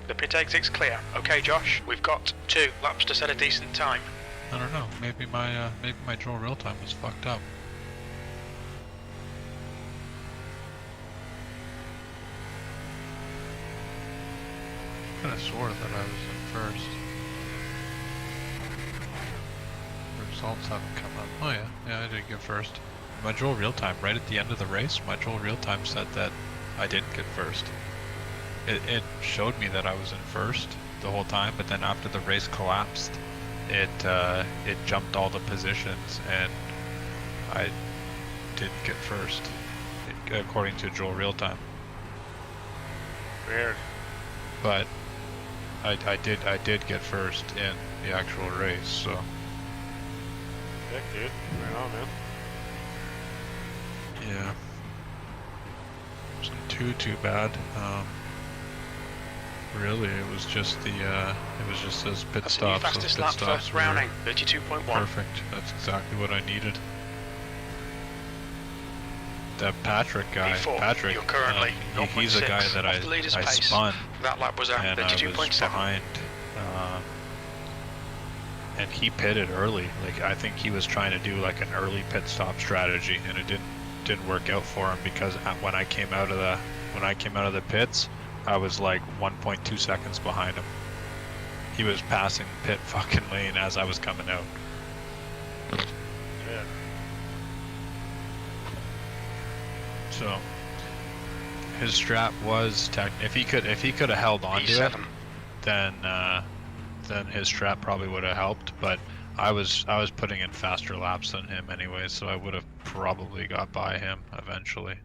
The pit exit's clear. Okay, Josh, we've got 2 laps to set a decent time. I don't know. Maybe my drill real time was fucked up. I could have swore that I was in first. The results haven't come up. Oh yeah, I did get first. My drill real time right at the end of the race. My drill real time said that I didn't get first. It showed me that I was in first the whole time, but then after the race collapsed, it jumped all the positions and I didn't get first, according to Joel real time. Weird. But I did get first in the actual race, so. Sick, dude. Right on, man. Yeah. Wasn't too bad. Really, it was just those pit That's stops. the fastest lap for Browning, 32.1. Perfect. That's exactly what I needed. That Patrick guy, P4, Patrick, you're currently he's a guy that I spun, that lap was at and I was 32.7. behind, and he pitted early. Like, I think he was trying to do like an early pit stop strategy, and it didn't work out for him because when I came out of the pits, I was like 1.2 seconds behind him. He was passing pit fucking lane as I was coming out. Yeah. So his strap was if he could have held on to it, then his strap probably would have helped. But I was putting in faster laps than him anyway, so I would have probably got by him eventually.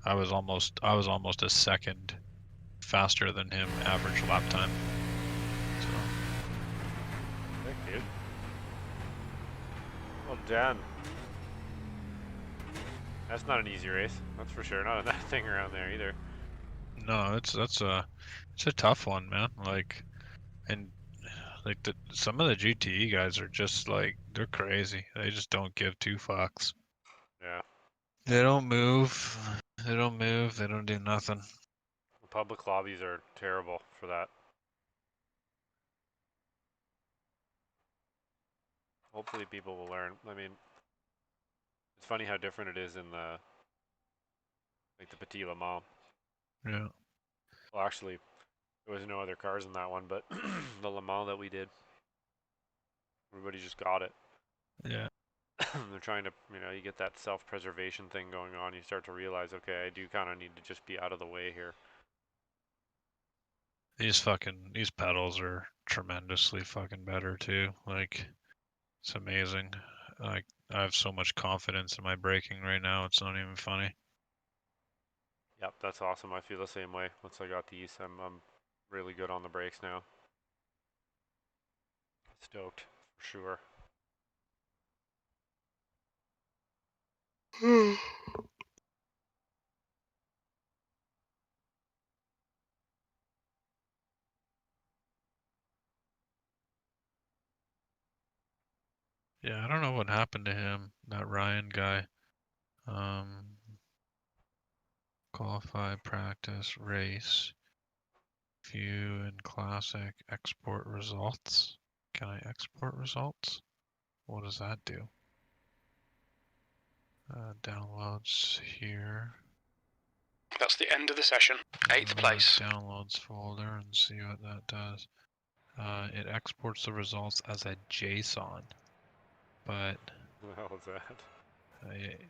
I was almost a second faster than him average lap time. So. Sick, dude. Well done. That's not an easy race, that's for sure. Not a nice thing around there either. No, it's a tough one, man. Like, and like some of the GTE guys are just like, they're crazy. They just don't give 2 fucks. Yeah. They don't move. They don't move. They don't do nothing. The public lobbies are terrible for that. Hopefully people will learn. I mean, it's funny how different it is in the Petit Le Mans. Yeah. Well, actually, there was no other cars in that one, but the Le Mans that we did, everybody just got it. Yeah. They're trying to, you get that self-preservation thing going on. You start to realize, okay, I do kind of need to just be out of the way here. These pedals are tremendously fucking better too. Like, it's amazing. Like, I have so much confidence in my braking right now. It's not even funny. Yep, that's awesome. I feel the same way. Once I got these, I'm really good on the brakes now. Stoked, for sure. Yeah, I don't know what happened to him, that Ryan guy. Qualify, practice, race, view and classic, export results. Can I export results? What does that do? Downloads here. That's the end of the session. 8th place. Downloads folder and see what that does. It exports the results as a JSON, but What the hell is that?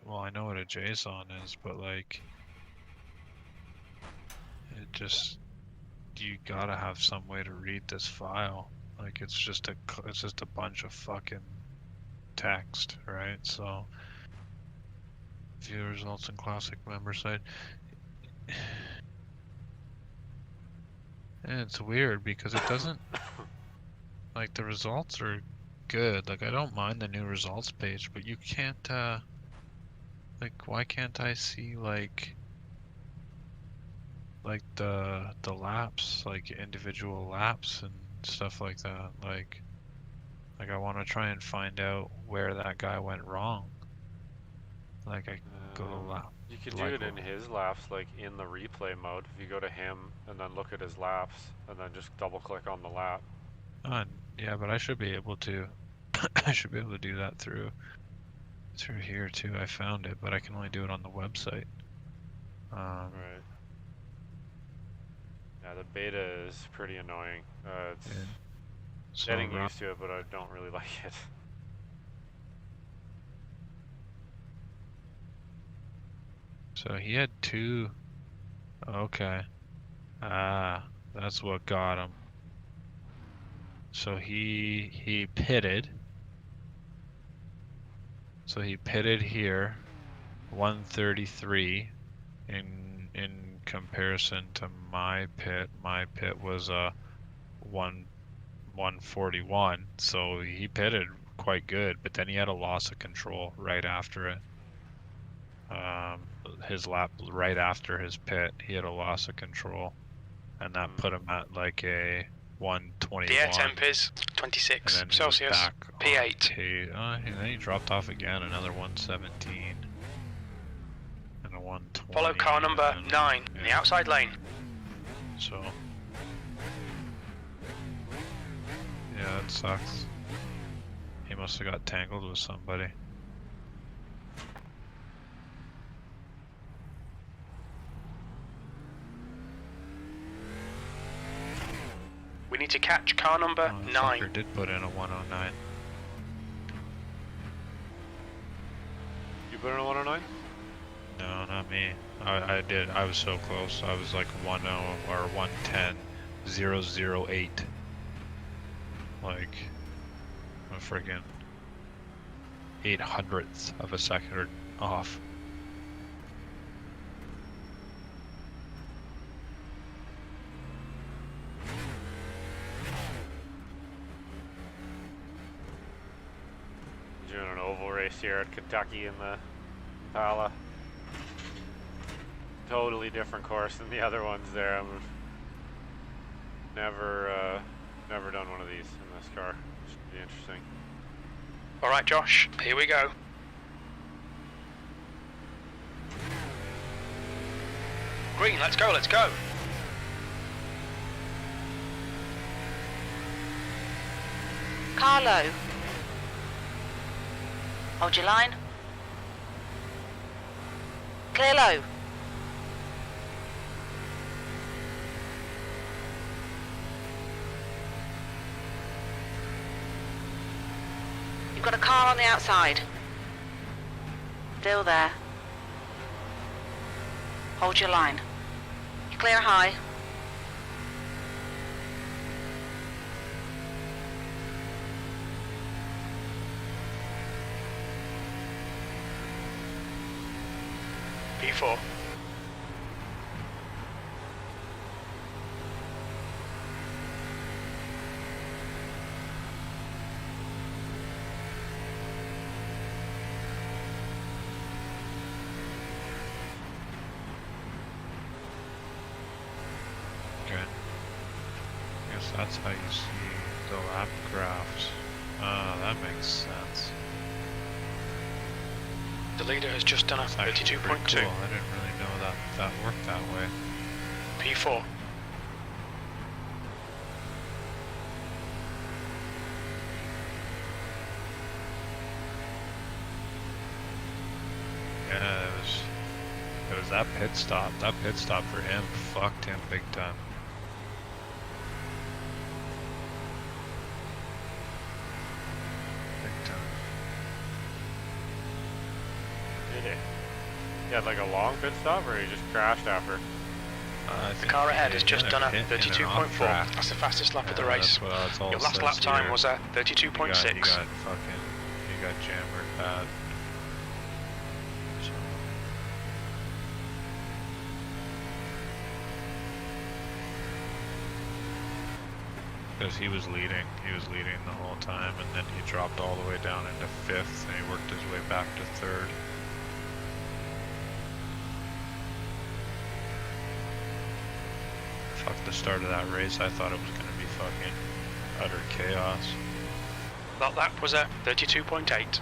well, I know what a JSON is, but like, it just, you gotta have some way to read this file. Like, it's just a bunch of fucking text, right? So, view results in classic member site. And it's weird because it doesn't, like, the results are good. Like, I don't mind the new results page, but you can't, like, why can't I see, like the laps, like individual laps and stuff like that? Like I want to try and find out where that guy went wrong. Like I go to lap. You could do like it in his laps, like in the replay mode. If you go to him and then look at his laps, and then just double click on the lap. Yeah, but I should be able to. I should be able to do that through here too. I found it, but I can only do it on the website. Right. Yeah, the beta is pretty annoying. It's So getting used to it, but I don't really like it. So he had two. Okay. Ah, that's what got him. So he pitted. So he pitted here, 133 in comparison to my pit. My pit was 141. So he pitted quite good, but then he had a loss of control right after it. His lap right after his pit, he had a loss of control, and that put him at like a 121. The air temp is 26 and then Celsius, back P8. And then he dropped off again, another 117. And a 120. Follow car number 9 in the outside lane. So, yeah, it sucks. He must have got tangled with somebody. We need to catch car number 9. Fucker did put in a 109. You put in a 109? No, not me. I did. I was so close. I was like 10 or 110, 008. Like a friggin' 800th of a second off. Doing an oval race here at Kentucky in the Impala. Totally different course than the other ones there. I've never done one of these in this car. Should be interesting. Alright Josh, here we go. Green, let's go, let's go. Carlo. Hold your line. Clear low. You've got a car on the outside. Still there. Hold your line. Clear high. P4. Okay. I guess that's how you see the lap graphs. Ah, that makes sense. The leader has just done a It's actually 32.2. pretty cool. I didn't really know that worked that way. P4. Yeah, it was that pit stop. That pit stop for him fucked him big time. Big time. Did he? He had like a long pit stop, or he just crashed after? The car ahead has just done a 32.4. That's the fastest lap of the race. That's all Your it last says lap time here. was a You 32.6. got jammered bad. So. Because he was leading the whole time, and then he dropped all the way down into 5th, and he worked his way back to 3rd. Fuck the start of that race, I thought it was gonna be fucking utter chaos. That lap was a 32.8.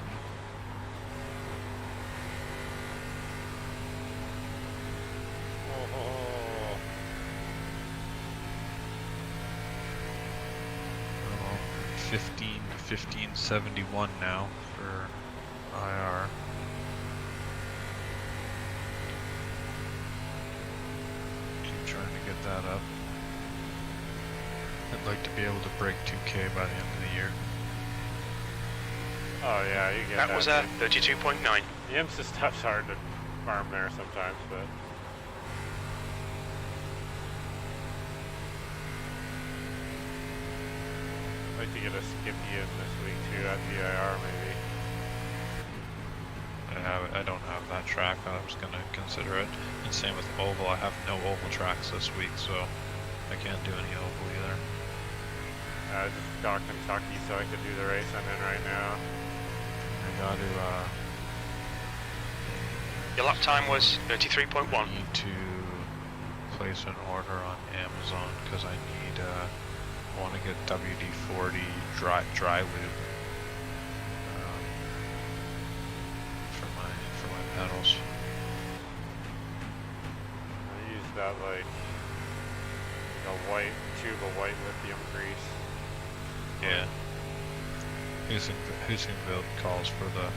15:71 now for IR. Keep trying to get that up. I'd like to be able to break 2K by the end of the year. Oh yeah, you get that. That was a 32.9. The IMSA stuff's hard to farm there sometimes, but I'd like to get a Skippy in this week too at VIR maybe. I don't have that track. I was gonna consider it. And same with oval. I have no oval tracks this week, so I can't do any oval either. I just got Kentucky so I could do the race I'm in right now. I got to Your lap time was 33.1. need to place an order on Amazon because I need I want to get WD-40 dry lube for my pedals. I use that like a white tube of white lithium grease. Yeah. Husingville calls for the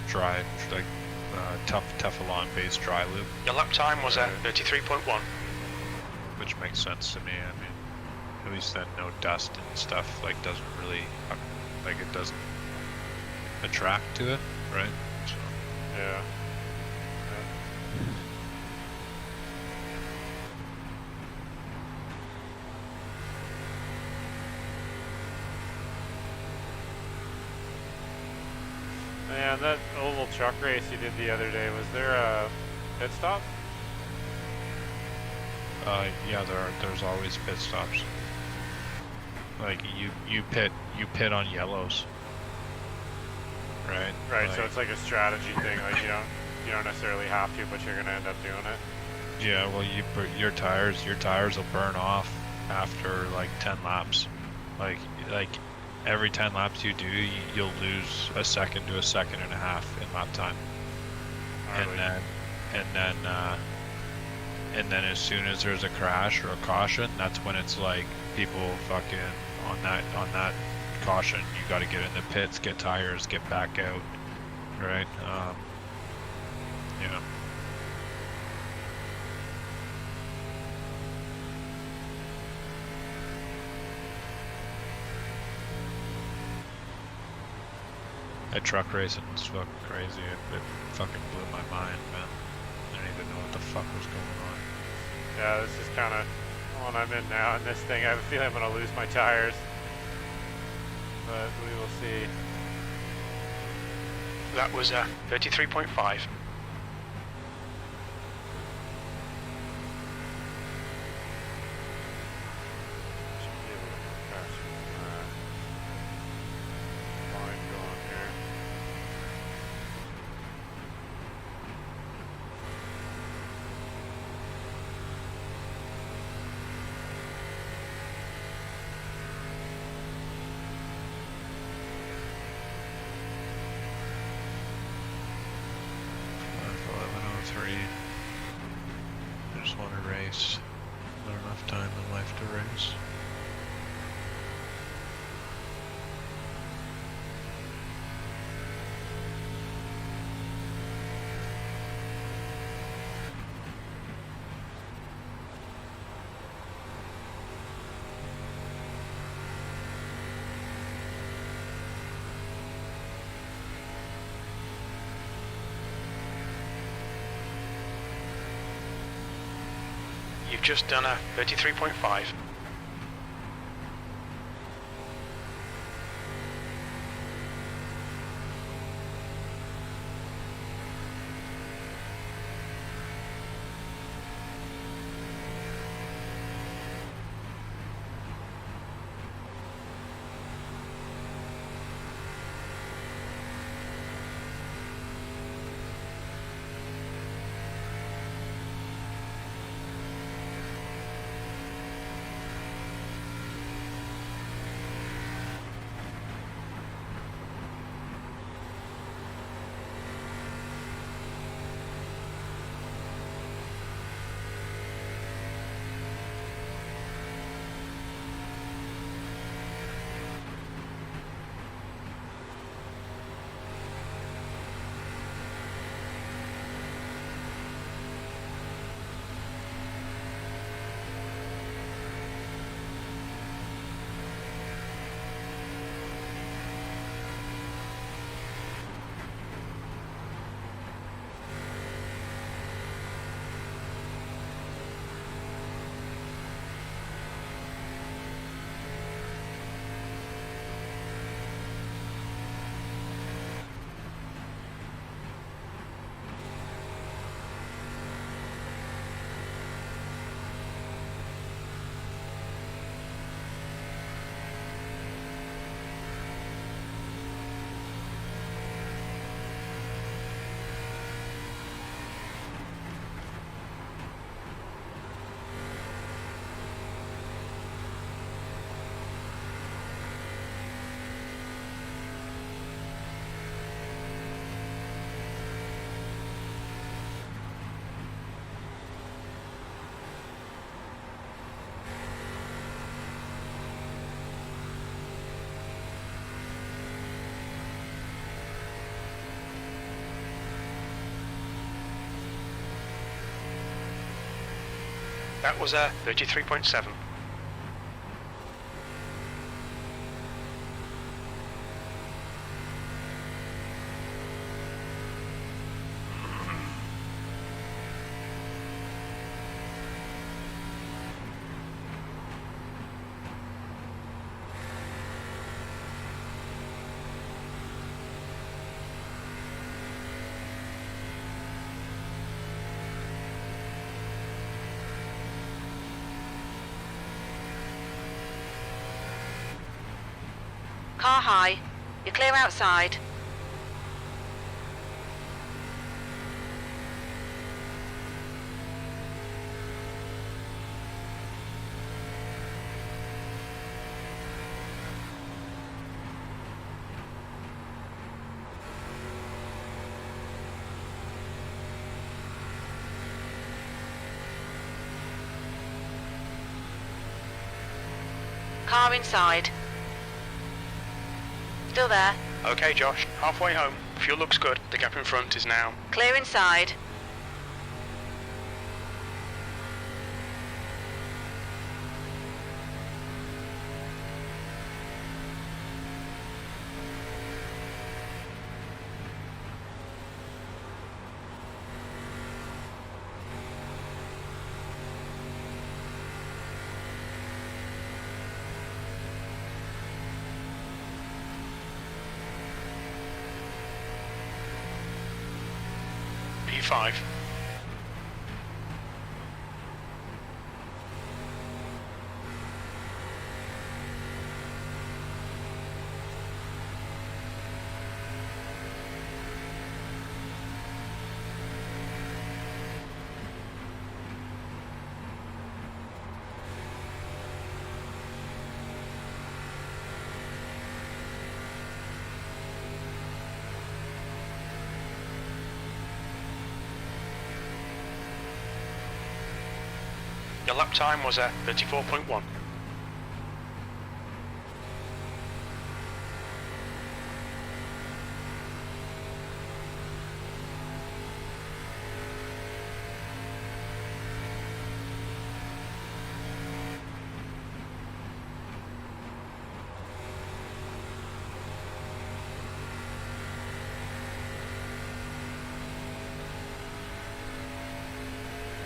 dry, like Teflon based dry lube, Your lap time was a 33.1. which makes sense to me. I mean, at least then no dust and stuff like doesn't really like it doesn't attract to it, right? So. Yeah. Man, that oval truck race you did the other day, was there a pit stop? Yeah, there's always pit stops. Like you pit on yellows, right? Right, like, so it's like a strategy thing. Like you don't necessarily have to, but you're gonna end up doing it. yeah, well your tires will burn off after like 10 laps. Like every 10 laps you do, you'll lose a second to a second and a half in lap time. Gnarly. And then as soon as there's a crash or a caution, that's when it's like people fucking on that caution, you got to get in the pits, get tires, get back out, right? Yeah. That truck racing was fucking crazy. It fucking blew my mind, man. I didn't even know what the fuck was going on. Yeah, this is kind of the one I'm in now. And this thing, I have a feeling I'm gonna lose my tires, but we will see. That was a 33.5. Should be able to get faster than that. Line going here. I just want to race. Not enough time in life to race. You've just done a 33.5. That was a 33.7. Car high. You're clear outside. Car inside. Still there. Okay, Josh, halfway home. Fuel looks good. The gap in front is now. Clear inside. P5. Your lap time was a 34.1.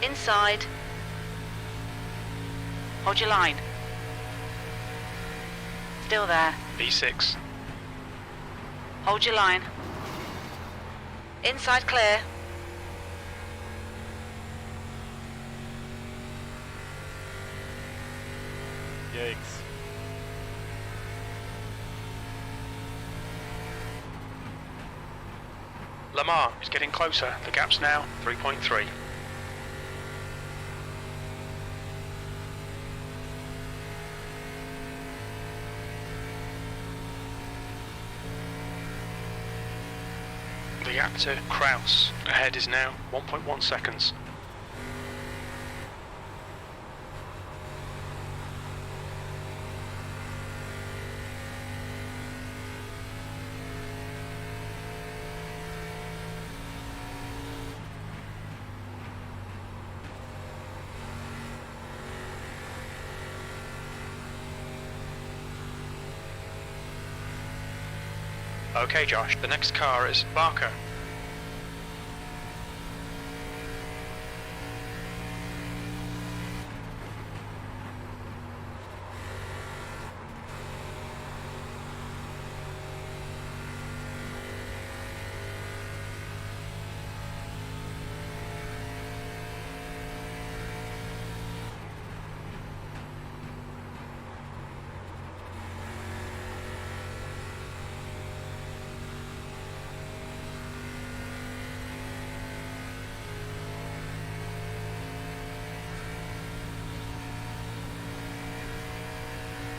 Inside. Hold your line. Still there. P6. Hold your line. Inside clear. Yikes. Lamar is getting closer. The gap's now 3.3. The gap to Kraus ahead is now 1.1 seconds. Okay, Josh, the next car is Barker.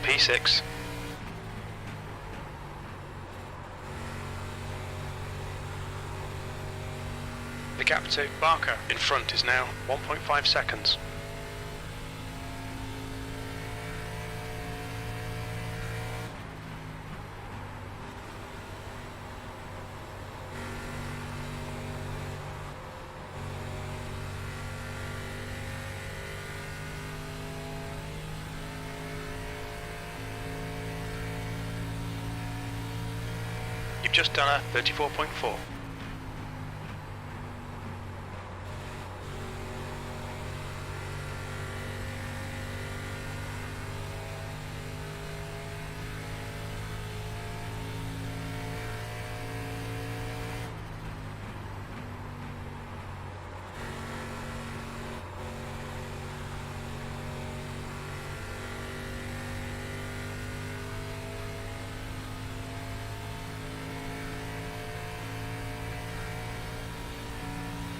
P6. The gap to Barker in front is now 1.5 seconds. just done a 34.4.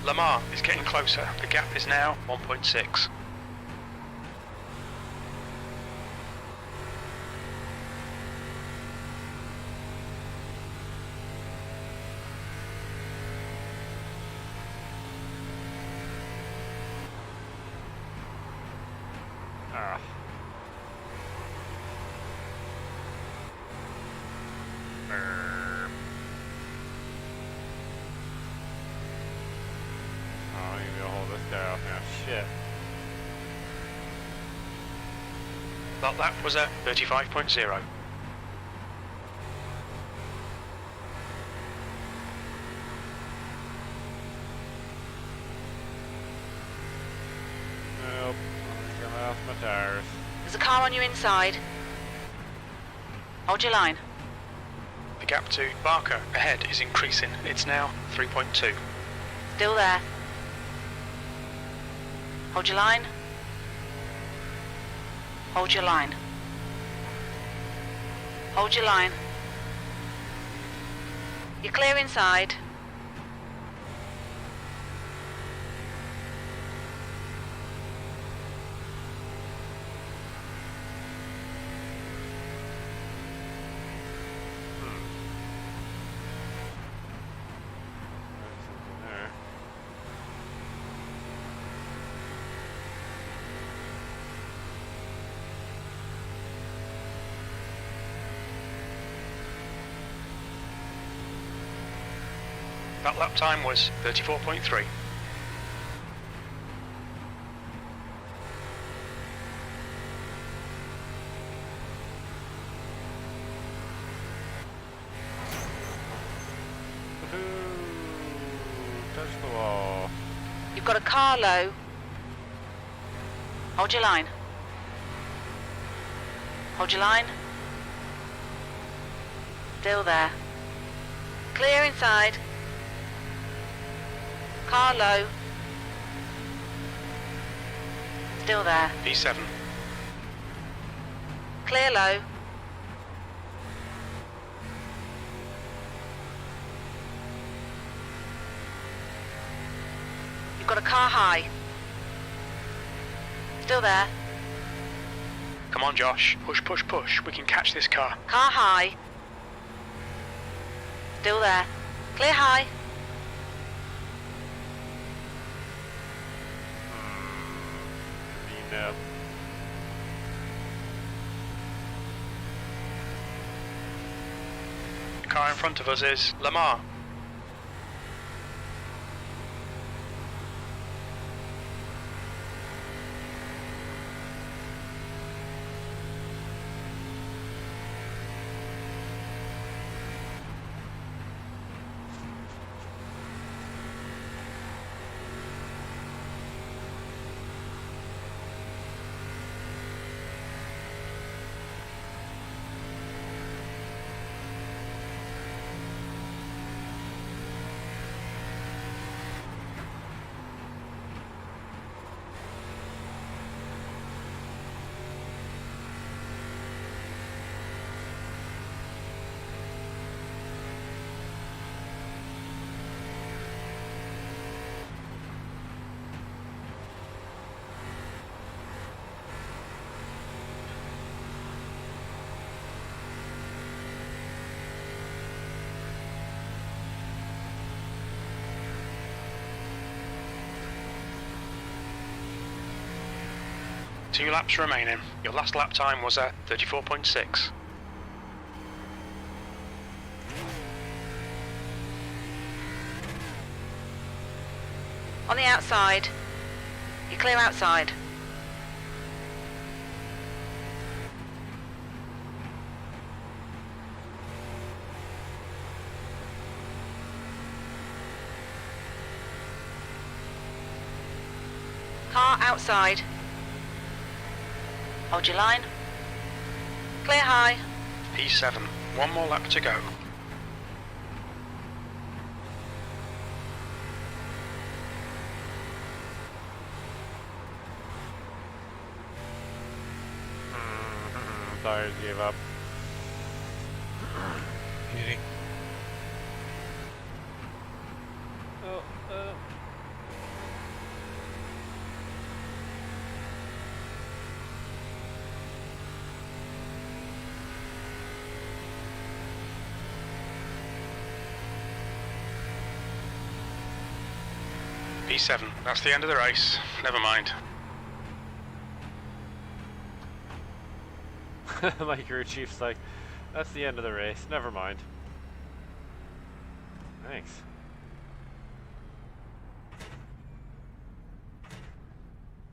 Lamar is getting closer. The gap is now 1.6. Ah. Brr. Oh, you gonna hold this guy off now. Shit. That lap was a 35.0. Nope. I'm gonna off my tires. There's a car on your inside. Hold your line. The gap to Barker ahead is increasing. It's now 3.2. Still there. Hold your line. Hold your line. Hold your line. You're clear inside. There's something there. That lap time was 34.3. Woohoo! Touch the wall. You've got a car low. Hold your line. Hold your line. Still there. Clear inside. Car low. Still there. P7. Clear low. You've got a car high. Still there. Come on, Josh. Push, push, push. We can catch this car. Car high. Still there. Clear high. Lean up. The car in front of us is Lamar. Two laps remaining. Your last lap time was at 34.6. On the outside. You're clear outside. outside. Hold your line. Clear high. P7, one more lap to go. Tires gave up. Hitting. Oh, P7, that's the end of the race. Never mind. My crew chief's like, that's the end of the race. Never mind. Thanks.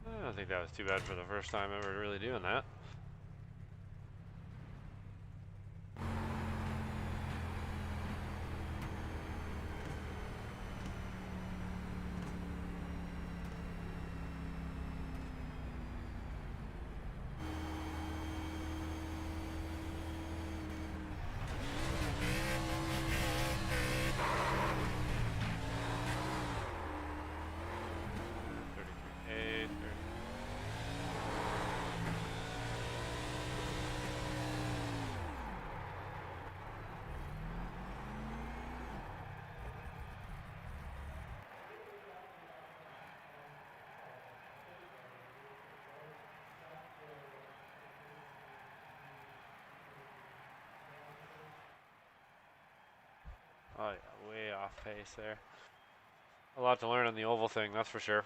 I don't think that was too bad for the first time ever really doing that. Oh yeah, way off pace there. A lot to learn on the oval thing, that's for sure.